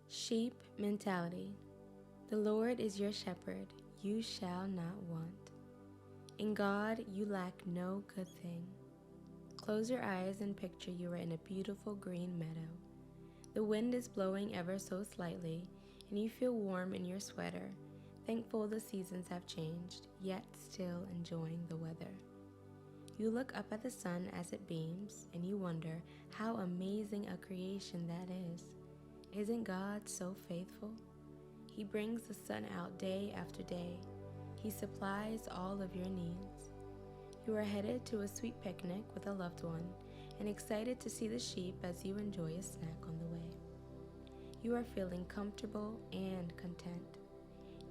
Sheep mentality. The Lord is your shepherd, you shall not want. In God you lack no good thing. Close your eyes and picture you are in a beautiful green meadow. The wind is blowing ever so slightly, and you feel warm in your sweater, thankful the seasons have changed, yet still enjoying the weather. You look up at the sun as it beams, and you wonder how amazing a creation that is. Isn't God so faithful? He brings the sun out day after day. He supplies all of your needs. You are headed to a sweet picnic with a loved one and excited to see the sheep as you enjoy a snack on the way. You are feeling comfortable and content,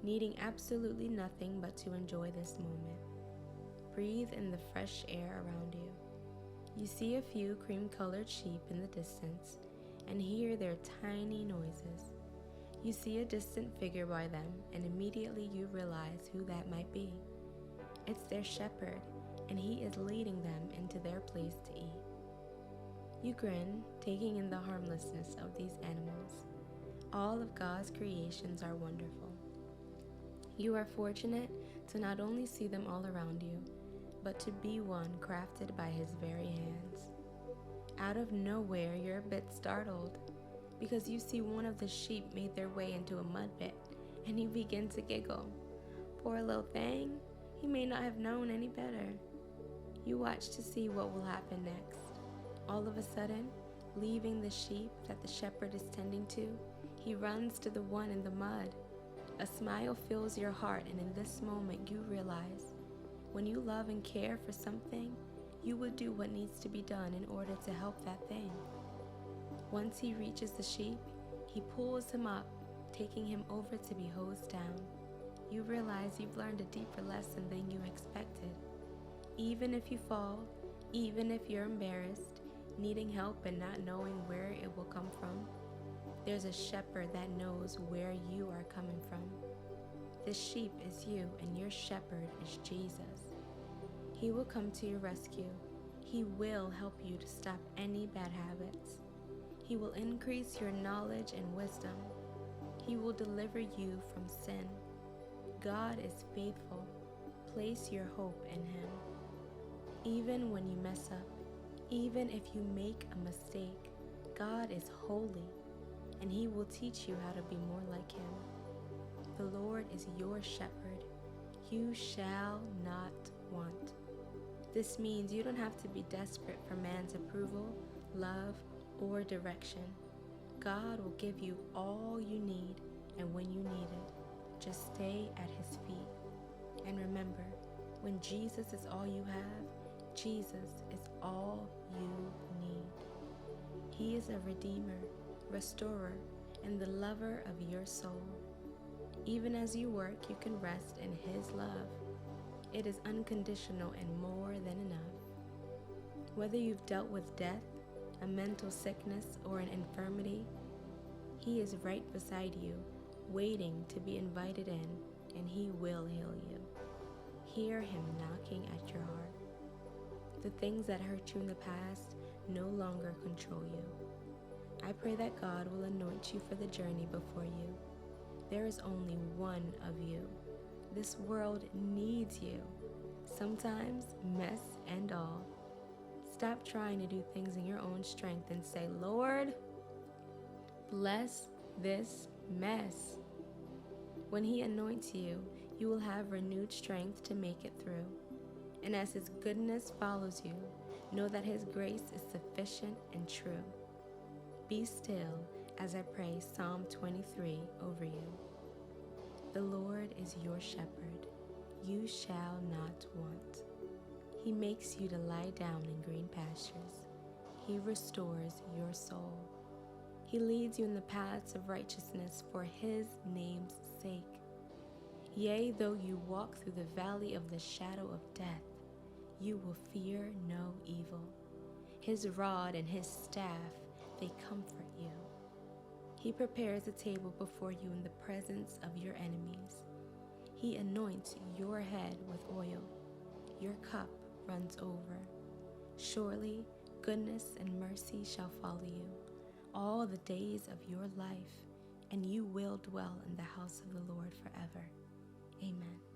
needing absolutely nothing but to enjoy this moment. Breathe in the fresh air around you. You see a few cream-colored sheep in the distance and hear their tiny noises. You see a distant figure by them, and immediately you realize who that might be. It's their shepherd, and he is leading them into their place to eat. You grin, taking in the harmlessness of these animals. All of God's creations are wonderful. You are fortunate to not only see them all around you, but to be one crafted by his very hands. Out of nowhere, you're a bit startled because you see one of the sheep made their way into a mud pit, and you begin to giggle. Poor little thing, he may not have known any better. You watch to see what will happen next. All of a sudden, leaving the sheep that the shepherd is tending to, he runs to the one in the mud. A smile fills your heart, and in this moment you realize when you love and care for something, you will do what needs to be done in order to help that thing. Once he reaches the sheep, he pulls him up, taking him over to be hosed down. You realize you've learned a deeper lesson than you expected. Even if you fall, even if you're embarrassed, needing help and not knowing where it will come from, there's a shepherd that knows where you are coming from. This sheep is you, and your shepherd is Jesus. He will come to your rescue. He will help you to stop any bad habits. He will increase your knowledge and wisdom. He will deliver you from sin. God is faithful. Place your hope in him. Even when you mess up, even if you make a mistake, God is holy, and he will teach you how to be more like him. The Lord is your shepherd. You shall not want. This means you don't have to be desperate for man's approval, love, or direction. God will give you all you need, and when you need it, just stay at his feet. And remember, when Jesus is all you have, Jesus is all you need. He is a redeemer, restorer, and the lover of your soul. Even as you work, you can rest in his love. It is unconditional and more than enough. Whether you've dealt with death, a mental sickness, or an infirmity, he is right beside you, waiting to be invited in, and he will heal you. Hear him knocking at your heart. The things that hurt you in the past no longer control you. I pray that God will anoint you for the journey before you. There is only one of you. This world needs you. Sometimes, mess and all. Stop trying to do things in your own strength and say, Lord, bless this mess. When he anoints you, you will have renewed strength to make it through. And as his goodness follows you, know that his grace is sufficient and true. Be still as I pray Psalm 23 over you. The Lord is your shepherd. You shall not want. He makes you to lie down in green pastures. He restores your soul. He leads you in the paths of righteousness for his name's sake. Yea, though you walk through the valley of the shadow of death, you will fear no evil. His rod and his staff, they comfort you. He prepares a table before you in the presence of your enemies. He anoints your head with oil. Your cup runs over. Surely goodness and mercy shall follow you all the days of your life, and you will dwell in the house of the Lord forever. Amen.